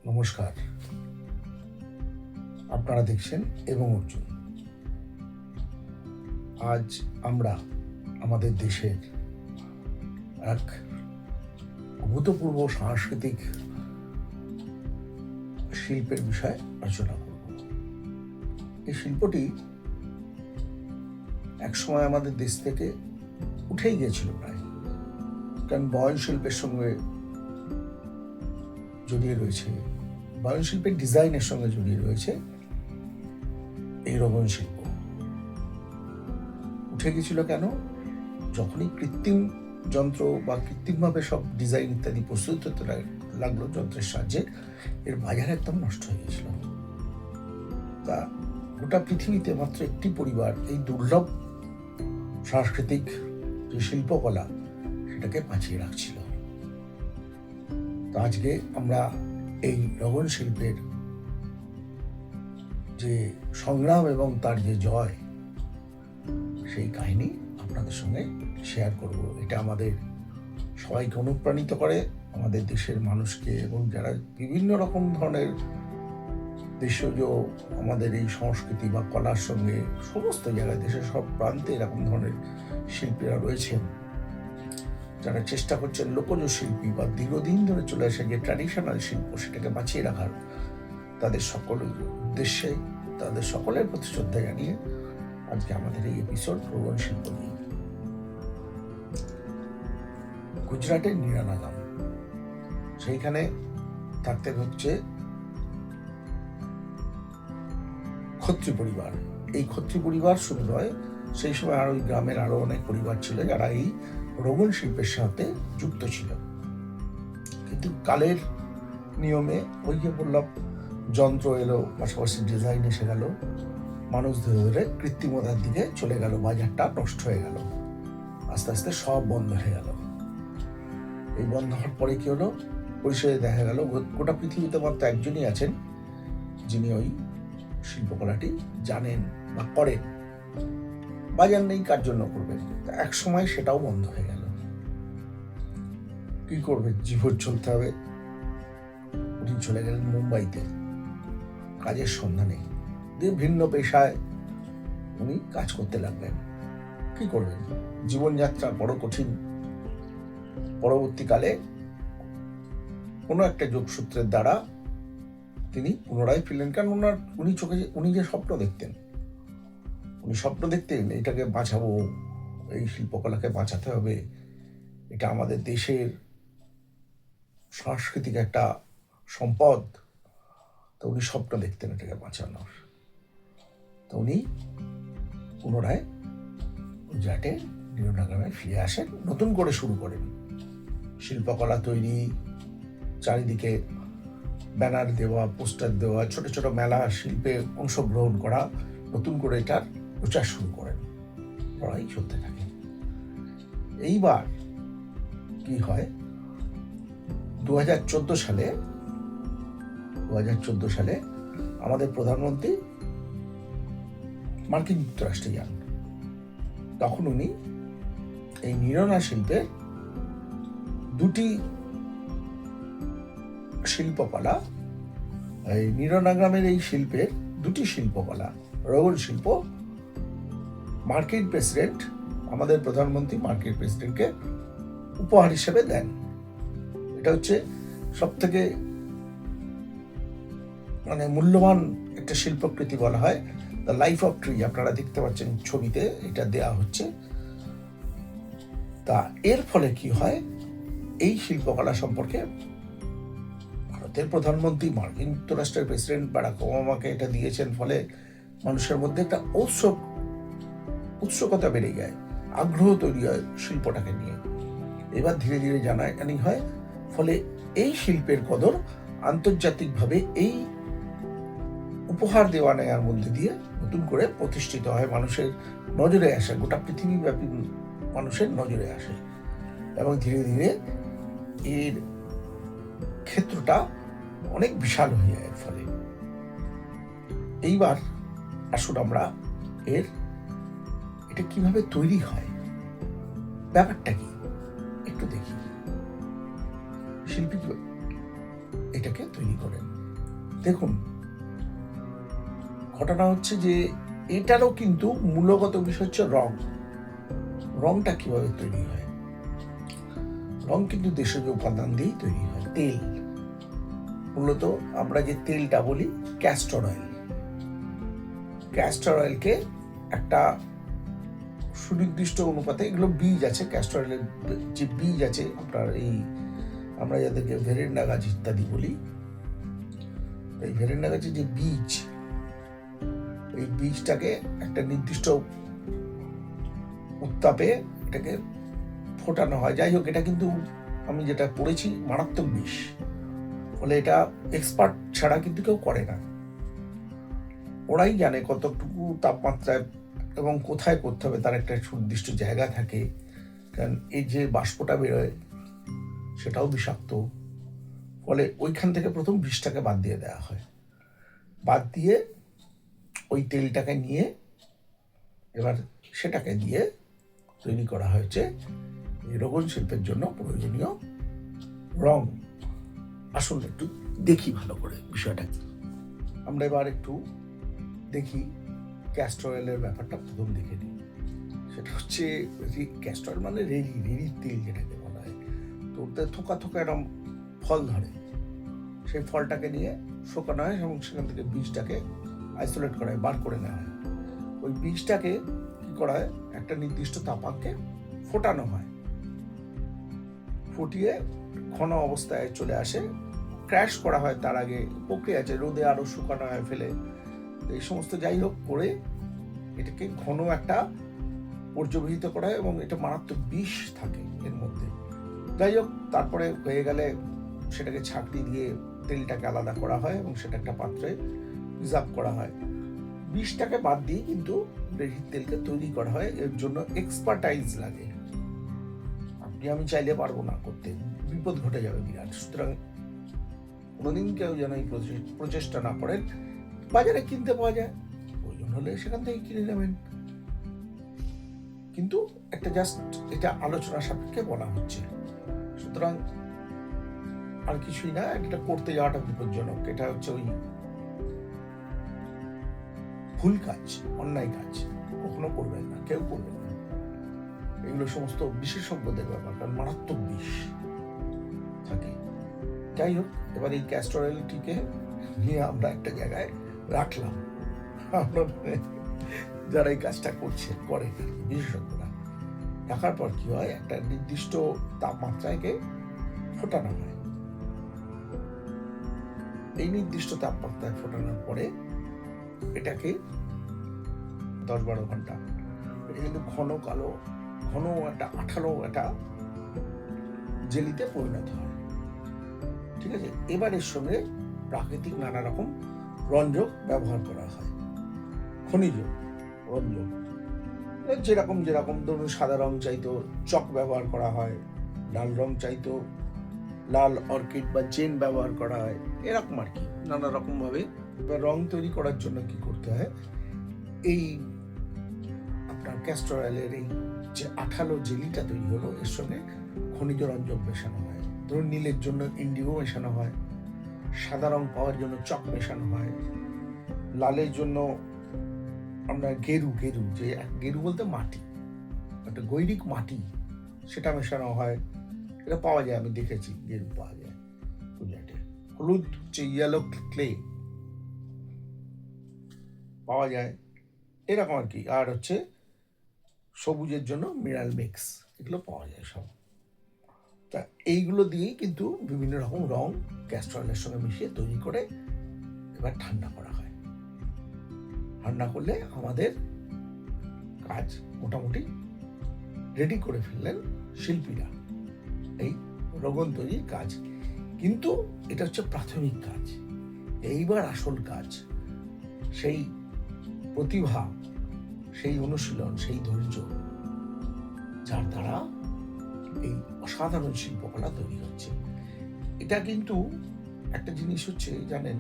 নমস্কার, আপনারা দেখছেন এবং অর্জুন। আজ আমরা আমাদের দেশের এক অভূতপূর্ব সাংস্কৃতিক শিল্পের বিষয়ে আলোচনা করব। এই শিল্পটি একসময় আমাদের দেশ থেকে উঠেই গিয়েছিল প্রায়, কারণ বয়ন শিল্পের সঙ্গে জড়িয়ে রয়েছে, বয়ন শিল্পের ডিজাইনের সঙ্গে জড়িয়ে রয়েছে এই রোগন শিল্প। উঠে গেছিল কেন? যখনই কৃত্রিম যন্ত্র বা কৃত্রিমভাবে সব ডিজাইন ইত্যাদি প্রস্তুত হতে লাগলো যন্ত্রের সাহায্যে, এর বাজার একদম নষ্ট হয়ে গেছিল। তা গোটা পৃথিবীতে মাত্র একটি পরিবার এই দুর্লভ সাংস্কৃতিক যে শিল্পকলা সেটাকে বাঁচিয়ে রাখছিল। তো আজকে আমরা এই রোগন শিল্পের যে সংগ্রাম এবং তার যে জয়, সেই কাহিনী আপনাদের সঙ্গে শেয়ার করব। এটা আমাদের সবাইকে অনুপ্রাণিত করে, আমাদের দেশের মানুষকে, এবং যারা বিভিন্ন রকম ধরনের দেশজ আমাদের এই সংস্কৃতি বা কলার সঙ্গে সমস্ত জায়গায় দেশের সব প্রান্তে এরকম ধরনের শিল্পীরা রয়েছেন, যারা চেষ্টা করছেন লোকজ শিল্পী বা দীর্ঘদিন ধরে চলে আসে যে ট্র্যাডিশনাল শিল্প সেটাকে বাঁচিয়ে রাখার। তাদের সকলের উদ্দেশ্যে, তাদের সকলের প্রতি শ্রদ্ধা জানিয়ে আজকে আমাদের এই এপিসোড রোগন শিল্প নিয়ে। গুজরাটের নিরানাগাম, সেইখানে থাকতে হচ্ছে ক্ষত্রিয় পরিবার। এই ক্ষত্রিয় পরিবার শুরু হয়, সেই সময় আরো গ্রামের আরো অনেক পরিবার ছিল যারা এই রোগন শিল্পের সাথে যুক্ত ছিল। কিন্তু কালের নিয়মে ওই যে বললাম, যন্ত্র এলো, পাশাপাশি ডিজাইন এসে গেল, মানুষ ধীরে ধীরে কৃত্রিমতার দিকে চলে গেল, বাজারটা নষ্ট হয়ে গেল, আস্তে আস্তে সব বন্ধ হয়ে গেল। এই বন্ধ হওয়ার পরে কি হলো, পরিষদে দেখা গেল গোটা পৃথিবীতে মাত্র একজনই আছেন যিনি ওই শিল্পকলাটি জানেন বা করেন। বাজার নেই, কার জন্য করবেন? এক সময় সেটাও বন্ধ হয়ে গেল। কি করবে, জীবন চলতে হবে। উনি চলে গেলেন মুম্বাইতে কাজের সন্ধানে, দিয়ে ভিন্ন পেশায় উনি কাজ করতে লাগলেন। কি করবেন, জীবনযাত্রা বড় কঠিন। পরবর্তীকালে কোনো একটা যোগসূত্রের দ্বারা তিনি পুনরায় ফিরলেন, কারণ উনি যে স্বপ্ন দেখতেন, এটাকে বাঁচাবো, এই শিল্পকলাকে বাঁচাতে হবে, এটা আমাদের দেশের সাংস্কৃতিক একটা সম্পদ। তো উনি স্বপ্ন দেখতেন এটাকে বাঁচানোর। তো উনি পুনরায় গুজরাটে নিরানাগামে ফিরে আসেন, নতুন করে শুরু করেন শিল্পকলা তৈরি, চারিদিকে ব্যানার দেওয়া, পোস্টার দেওয়া, ছোট ছোট মেলা শিল্পে অংশগ্রহণ করা, নতুন করে এটার প্রচার শুরু করেন। লড়াই চলতে থাকে। এইবার কি হয়, 2014 সালে আমাদের প্রধানমন্ত্রী মার্কিন যুক্তরাষ্ট্রে যান। তখন উনি এই নিরনা শিল্পের দুটি শিল্পকলা, এই নিরনাগ্রামের এই শিল্পের দুটি শিল্পকলা, রোগন শিল্প, মার্কিন প্রেসিডেন্ট, আমাদের প্রধানমন্ত্রী মার্কিন প্রেসিডেন্টকে উপহার হিসেবে দেন। এটা হচ্ছে সব থেকে মূল্যবান একটা শিল্পকৃতি বলা হয়, দ্য লাইফ অফ ট্রি। আপনারা দেখতে পাচ্ছেন ছবিতে, এটা দেয়া হচ্ছে। তা এর ফলে কি হয়, এই শিল্পকলা সম্পর্কে ভারতের প্রধানমন্ত্রী, মার্কিন যুক্তরাষ্ট্রের প্রেসিডেন্ট বারাক ওবামাকে এটা দিয়েছেন, ফলে মানুষের মধ্যে একটা উৎসুকতা বেড়ে যায়, আগ্রহ তৈরি হয় শিল্পটাকে নিয়ে। এবার ধীরে ধীরে জানাজানি হয়, ফলে এই শিল্পের কদর আন্তর্জাতিকভাবে এই উপহার দেওয়া নেওয়ার মধ্যে দিয়ে নতুন করে প্রতিষ্ঠিত হয়, মানুষের নজরে আসে, গোটা পৃথিবীব্যাপী মানুষের নজরে আসে, এবং ধীরে ধীরে এর ক্ষেত্রটা অনেক বিশাল হয়ে যায়। এর ফলে এইবার আসুন আমরা এটা কিভাবে তৈরি হয়, ব্যাপারটা কি একটু দেখি। শিল্পী এটাকে তৈরি করেন। দেখুন, ঘটনা হচ্ছে যে এটারও কিন্তু মূলগত বিষয় হচ্ছে রং। রংটা কিভাবে তৈরি হয়? রং কিন্তু দেশজ উপাদান দিয়েই তৈরি হয়। তেল, মূলত আমরা যে তেলটা বলি ক্যাস্টর অয়েল, ক্যাস্টর অয়েলকে একটা সুনির্দিষ্ট অনুপাতে, এগুলো বীজ আছে, ক্যাস্টর অয়েলের যে বীজ আছে আপনার, এই আমরা যাদেরকে ভেরেন্ডা গাছ ইত্যাদি বলি, এই ভেরেন্ডা গাছের যে বীজ, এই বীজটাকে একটা নির্দিষ্ট উত্তাপে এটাকে ফোটানো হয়। যাই হোক, এটা কিন্তু আমি যেটা পড়েছি মারাত্মক বিষ, ফলে এটা এক্সপার্ট ছাড়া কিন্তু কেউ করে না। ওরাই জানে কতটুকু তাপমাত্রায় এবং কোথায় করতে হবে, তার একটা সুনির্দিষ্ট জায়গা থাকে। কারণ এই যে বাষ্পটা বেরোয় সেটাও বিষাক্ত, ফলে ওইখান থেকে প্রথম বিষটাকে বাদ দিয়ে দেওয়া হয়। বাদ দিয়ে ওই তেলটাকে নিয়ে এবার সেটাকে দিয়ে তৈরি করা হয়েছে এই রোগন শিল্পের জন্য প্রয়োজনীয় রং। আসলে একটু দেখি ভালো করে বিষয়টা। আমরা এবার একটু দেখি ক্যাস্টর অয়েলের ব্যাপারটা প্রথম দেখে নিই। সেটা হচ্ছে ক্যাস্টর অয়েল মানে রেড়ির তেল যেটাকে বলা হয়। তো ওতে থোকা থোকা এরকম ফল ধরে, সেই ফলটাকে নিয়ে শুকানো হয় এবং সেখান থেকে বীজটাকে আইসোলেট করা হয়, বার করে নেওয়া হয়। ওই বীজটাকে কি করা হয়, একটা নির্দিষ্ট তাপমাত্রায় ফোটানো হয়, ফুটিয়ে ঘন অবস্থায় চলে আসে, ক্র্যাশ করা হয়। তার আগে প্রক্রিয়া আছে, রোদে আরো শুকানো হয় ফেলে, এই সমস্ত যাই হোক করে এটাকে ঘন একটা পর্যবেক্ষিত করা হয় এবং এটা মারাত্মক বিষ থাকে এর মধ্যে। যাই হোক, তারপরে হয়ে গেলে সেটাকে ছাঁকনি দিয়ে তেলটাকে আলাদা করা হয় এবং সেটা একটা পাত্রে রিজার্ভ করা হয়। বিষটাকে বাদ দিয়ে কিন্তু রেড়ির তেলকে তৈরি করা হয়। এর জন্য এক্সপার্টাইজ লাগে, আপনি আমি চাইলে পারবো না করতে, বিপদ ঘটে যাবে বিরাট। সুতরাং কোনোদিন কেউ যেন এই প্রচেষ্টা না করেন। বাজারে কিনতে পাওয়া যায়, প্রয়োজন হলে সেখান থেকে কিনে নেবেন, কিন্তু একটা জাস্ট এটা আলোচনা সাপেক্ষে বলা হচ্ছে। সুতরাং আর কিছুই না, এটা করতে যাওয়াটা বিপজ্জনক। এটা হচ্ছে ওই ভুল কাজ, অন্যায় কাজ, কখনো করবেন না, কেউ করবেন না। এগুলো সমস্ত বিশেষজ্ঞদের ব্যাপার, কারণ মারাত্মক বিষ থাকে। যাই হোক, এবার এই ক্যাস্টর অয়েলটিকে নিয়ে আমরা একটা জায়গায় রাখলাম। আমরা যারা এই কাজটা করছে করে বিশেষজ্ঞরা, রাখার পর কি হয়, একটা নির্দিষ্ট তাপমাত্রায় ফোটানো হয়। এই নির্দিষ্ট তাপমাত্রায় ফোটানোর পরে এটাকে 10-12 ঘন্টা এটা কিন্তু ঘন কালো, ঘন একটা আঠালো একটা জেলিতে পরিণত হয়। ঠিক আছে, এবার এর সঙ্গে প্রাকৃতিক নানা রকম রঞ্জক ব্যবহার করা হয়, খনিজ রঞ্জক। যেরকম যেরকম ধরুন, সাদা রং চাইতো চক ব্যবহার করা হয়, লাল রং চাইতো লাল অর্কিড বা জেন ব্যবহার করা হয়, এরকম আর কি নানা রকম ভাবে। এবার রং তৈরি করার জন্য কি করতে হয়, এই আপনার ক্যাস্টর অয়েলের এই যে আঠালো জেলিটা তৈরি হলো, এর সঙ্গে খনিজ রঞ্জক মেশানো হয়। ধরুন, নীলের জন্য ইন্ডিগো মেশানো হয়, সাদা রং পাওয়ার জন্য চক মেশানো হয়, লালের জন্য আমরা গেরু, যে গেরু বলতে মাটি, একটা গৈরিক মাটি, সেটা মেশানো হয়। এটা পাওয়া যায়, আমি দেখেছি গেরু পাওয়া যায় গুজরাটে। হলুদ হচ্ছে ইয়েলো ক্লে পাওয়া যায়, এরকম আর কি। আর হচ্ছে সবুজের জন্য মিনারেল মিক্স, এগুলো পাওয়া যায় সব। তা এইগুলো দিয়েই কিন্তু বিভিন্ন রকম রং ক্যাস্টর অয়েলের সঙ্গে মিশিয়ে তৈরি করে এবার ঠান্ডা করা হয়। ঠান্ডা করলে আমাদের কাজ মোটামুটি রেডি করে ফেললেন শিল্পীরা, এই রোগন তৈরির কাজ। কিন্তু এটা হচ্ছে প্রাথমিক কাজ। এইবার আসল কাজ, সেই প্রতিভা, সেই অনুশীলন, সেই ধৈর্য, যার দ্বারা এই অসাধারণ শিল্পকলা তৈরি হচ্ছে। এটা কিন্তু একটা জিনিস হচ্ছে, জানেন,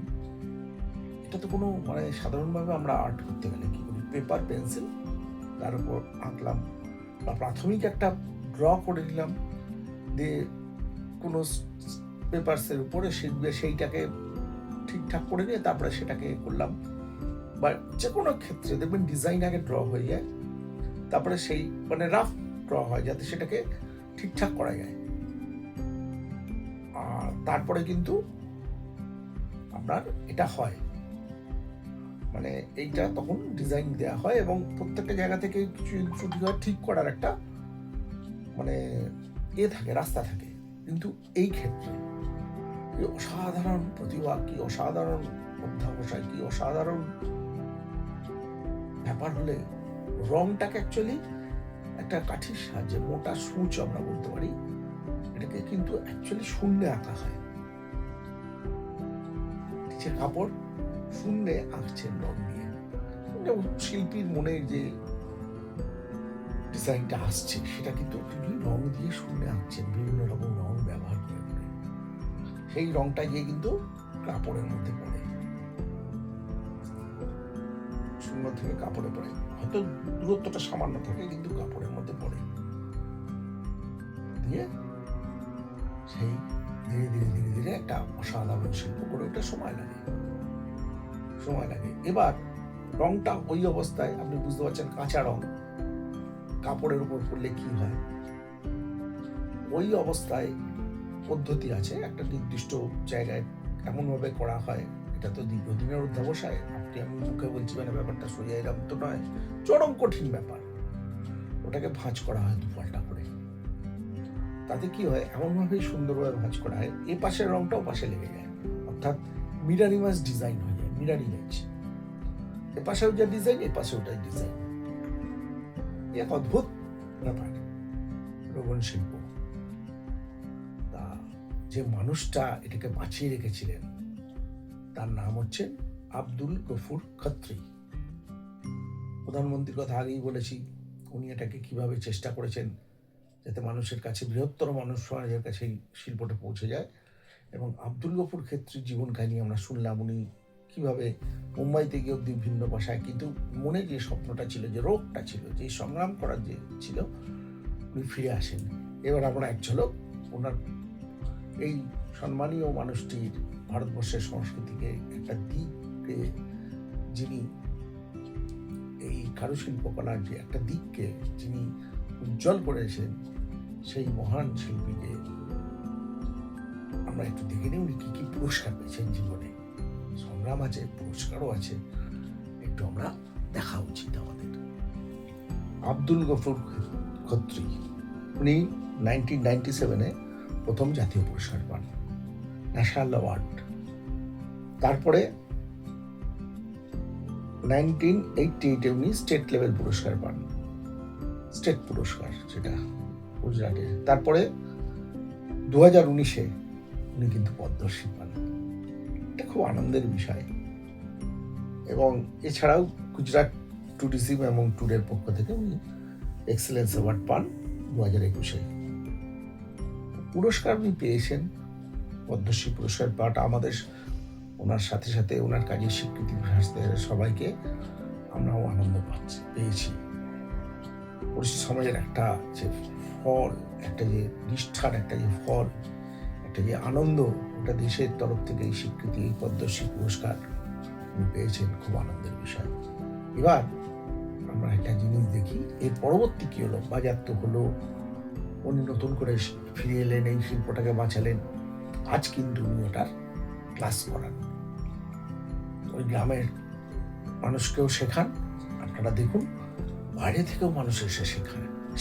এটা তো কোনো মানে সাধারণভাবে আমরা আর্ট করতে গেলে কি করি, পেপার পেন্সিল, তার উপর আঁকলাম বা প্রাথমিক একটা ড্র করে নিলাম, দিয়ে কোনো পেপারসের উপরে সেইটাকে ঠিকঠাক করে নিয়ে তারপরে সেটাকে করলাম। বা যে কোনো ক্ষেত্রে দেখবেন ডিজাইন আগে ড্র হয়ে যায়, তারপরে সেই মানে রাফ ড্র হয় যাতে সেটাকে ঠিকঠাক করা যায়। আর তারপরে কিন্তু আপনার এটা হয়, মানে এইটা তখন ডিজাইন দেওয়া হয় এবং প্রত্যেকটা জায়গা থেকে কিছু ত্রুটি হয় ঠিক করার একটা মানে থাকে, রাস্তা থাকে। কিন্তু এই ক্ষেত্রে কি অসাধারণ প্রতিভা, কি অসাধারণ অধ্যাবসায়, কি অসাধারণ ব্যাপার হলে রংটাকে অ্যাকচুয়ালি একটা কাঠির সাহায্যে, মোটা সূচ আমরা বলতে পারি, এটাকে কিন্তু অ্যাকচুয়ালি শূন্যে আঁকা হয়। নিচের কাপড় শূন্যে আঁকছেন রং দিয়ে, যেমন শিল্পীর মনে যে ডিজাইনটা আসছে সেটা কিন্তু তিনি রং দিয়ে শূন্যে আঁকছেন, বিভিন্ন রকম রং ব্যবহার করে করে। সেই রংটা গিয়ে কিন্তু কাপড়ের মধ্যে পড়ে, শূন্য থেকে কাপড়ে পড়ে, হয়তো দূরত্বটা সামান্য থাকে কিন্তু কাপড়ের মধ্যে পড়ে, দিয়ে সেই ধীরে ধীরে ধীরে ধীরে একটা অসাধারণ শিল্প করে ওঠা সময় লাগে। এবার রংটা ওই অবস্থায় আপনি বুঝতে পারছেন, কাঁচা রং কাপড়ের উপর পড়লে কি হয়, ওই অবস্থায় পদ্ধতি আছে, একটা নির্দিষ্ট জায়গায় এমনভাবে করা হয়। এটা তো দীর্ঘদিনের অধ্যাবসায়, আপনি আমি মুখে বলছি মানে ব্যাপারটা সোজা এরকম তো নয়, চরম কঠিন ব্যাপার। ওটাকে ভাঁজ করা হয় দুপাল্টা করে, তাতে কি হয় এমনভাবেই সুন্দরভাবে ভাঁজ করা হয় এ পাশের রংটা ও পাশে লেগে যায়, অর্থাৎ মিরার ইমেজ ডিজাইন হয়ে যায়, মিরার ইমেজ, এ পাশেও যা ডিজাইন এ পাশে ওটাই ডিজাইন। এক অদ্ভুত ব্যাপার রোগন শিল্প। তা যে মানুষটা এটাকে বাঁচিয়ে রেখেছিলেন তার নাম হচ্ছে আব্দুল গফুর খত্রি। প্রধানমন্ত্রীর কথা আগেই বলেছি, উনি এটাকে কিভাবে চেষ্টা করেছেন যাতে মানুষের কাছে, বৃহত্তর মানুষ সমাজের কাছে এই শিল্পটা পৌঁছে যায়। এবং আব্দুল গফুর ক্ষেত্রীর জীবন কাহিনী আমরা শুনলাম, উনি কিভাবে মুম্বাইতে গিয়ে অব্দি ভিন্ন ভাষায়, কিন্তু মনে যে স্বপ্নটা ছিল, যে রোগটা ছিল, যে সংগ্রাম করার যে ছিল, উনি ফিরে আসেন। এবার আমরা এক ঝলক ওনার এই সম্মানীয় মানুষটির ভারতবর্ষের সংস্কৃতিকে একটা দিককে, যিনি এই কারুশিল্পকলার যে একটা দিককে যিনি উজ্জ্বল করেছেন, সেই মহান শিল্পীকে আমরা একটু দেখে নিই উনি কি কি পুরস্কার পেয়েছেন জীবনে। সংগ্রাম আছে, পুরস্কারও আছে, একটু আমরা দেখা উচিত আমাদের। আব্দুল গফুর খত্রি, উনি 1997-এ প্রথম জাতীয় পুরস্কার পান, ন্যাশনাল অ্যাওয়ার্ড। তারপরে 1988-এ উনি স্টেট লেভেল পুরস্কার পান, স্টেট পুরস্কার সেটা গুজরাটে। তারপরে 2019-এ উনি কিন্তু পদ্মশ্রী পান, এটা খুব আনন্দের বিষয়। এবং এছাড়াও গুজরাট ট্যুরিজম এবং ট্যুরের পক্ষ থেকে উনি এক্সেলেন্স অ্যাওয়ার্ড পান 2021-এ। পুরস্কার উনি পেয়েছেন, পদ্মশ্রী পুরস্কার পাওয়াটা আমাদের, ওনার সাথে সাথে ওনার কাজের স্বীকৃতি সবাইকে আমরাও আনন্দ পেয়েছি। পরিশ্রমের একটা যে ফল, একটা যে নিষ্ঠার একটা যে ফল, একটা যে আনন্দ, ওটা দেশের তরফ থেকে এই স্বীকৃতি, এই পদ্মশ্রী পুরস্কার উনি পেয়েছেন, খুব আনন্দের বিষয়। এবার আমরা একটা জিনিস দেখি, এর পরবর্তী কি হলো, বাজার তো হলো, উনি নতুন করে ফিরে এলেন, এই শিল্পটাকে বাঁচালেন। আজ কিন্তু উনি ওটার ক্লাস করান, ওই গ্রামের মানুষকেও শেখান। আপনারা দেখুন, বাইরে থেকেও মানুষ এসে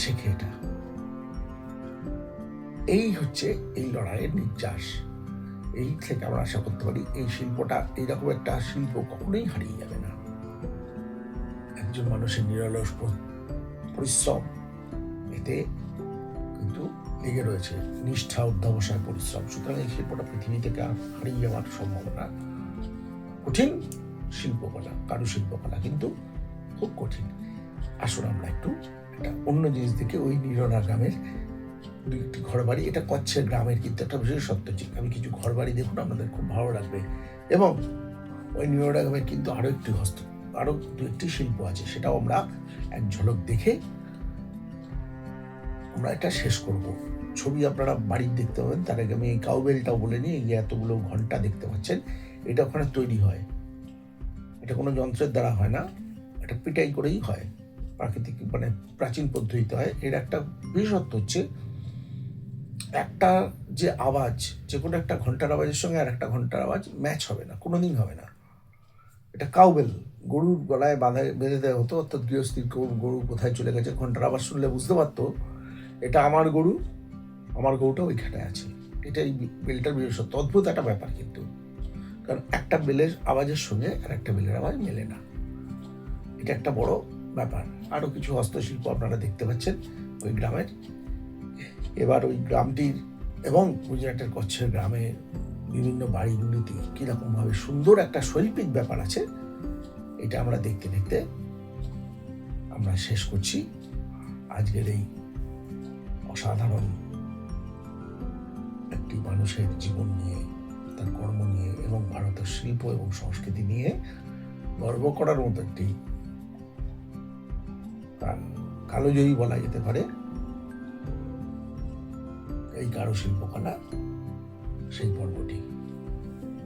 শেখে এটা। এই হচ্ছে এই লড়াইয়ের নির্যাস। এই থেকে আমরা আশা করতে পারি এই শিল্পটা, এইরকম একটা শিল্প কখনোই হারিয়ে যাবে না। একজন মানুষের নিরলস পরিশ্রম, এতে কিন্তু লেগে রয়েছে নিষ্ঠা, অধ্যবসায়, পরিশ্রম। সুতরাং এই শিল্পটা পৃথিবী থেকে হারিয়ে যাওয়ার সম্ভাবনা কঠিন। শিল্পকলা, কারুশিল্পকলা কিন্তু খুব কঠিন। আসুন আমরা একটু একটা অন্য জিনিস দেখে, ওই নিরোনা গ্রামের দুইটি ঘর বাড়ি, এটা কচ্ছের গ্রামের কিন্তু একটা বিশেষত্ব ছিল। আমি কিছু ঘর বাড়ি দেখুন, আপনাদের খুব ভালো লাগবে। এবং ওই নিরোনা গ্রামের কিন্তু আরো দু একটি শিল্প আছে, সেটাও আমরা এক ঝলক দেখে আমরা এটা শেষ করব। ছবি আপনারা বাড়ির দেখতে পাবেন, তার আগে আমি এই কাউবেলটাও বলে নিই। এই যে এতগুলো ঘন্টা দেখতে পাচ্ছেন, এটা ওখানে তৈরি হয়, এটা কোনো যন্ত্রের দ্বারা হয় না, এটা পিটাই করেই হয়, প্রাকৃতিক মানে প্রাচীন পদ্ধতিতে হয়। এর একটা বিশেষত্ব হচ্ছে একটা যে আওয়াজ, যে কোনো একটা ঘন্টার আওয়াজের সঙ্গে আর একটা ঘন্টার আওয়াজ ম্যাচ হবে না, কোনোদিন হবে না। এটা কাউবেল, গরুর গলায় বেঁধে দেওয়া হতো, অর্থাৎ গৃহস্থির গরু কোথায় চলে গেছে ঘন্টার আওয়াজ শুনলে বুঝতে পারতো এটা আমার গরু, আমার গরুটা ওইখানে আছে। এটাই বেলটার বিশেষত্ব। অদ্ভুত একটা ব্যাপার কিন্তু, কারণ একটা বেলের আওয়াজের সঙ্গে আর একটা বেলের আওয়াজ মেলে না, এটা একটা বড় ব্যাপার। আরো কিছু হস্তশিল্প আপনারা দেখতে পাচ্ছেন ওই গ্রামের। এবার ওই গ্রামটির এবং গুজরাটের কচ্ছের গ্রামে বিভিন্ন বাড়িগুলিতে কিরকম ভাবে সুন্দর একটা শৈল্পিক ব্যাপার আছে, এটা আমরা দেখতে দেখতে আমরা শেষ করছি আজকের এই অসাধারণ একটি মানুষের জীবন নিয়ে, তার কর্ম নিয়ে এবং ভারতের শিল্প এবং সংস্কৃতি নিয়ে গর্ব করার মতো একটি কালোজয়ী বলা যেতে পারে এই কারুশিল্পকলা, সেই পর্বটি।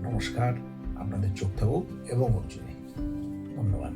নমস্কার, আপনাদের চোখ থাকুক এবং অর্জুনে। ধন্যবাদ।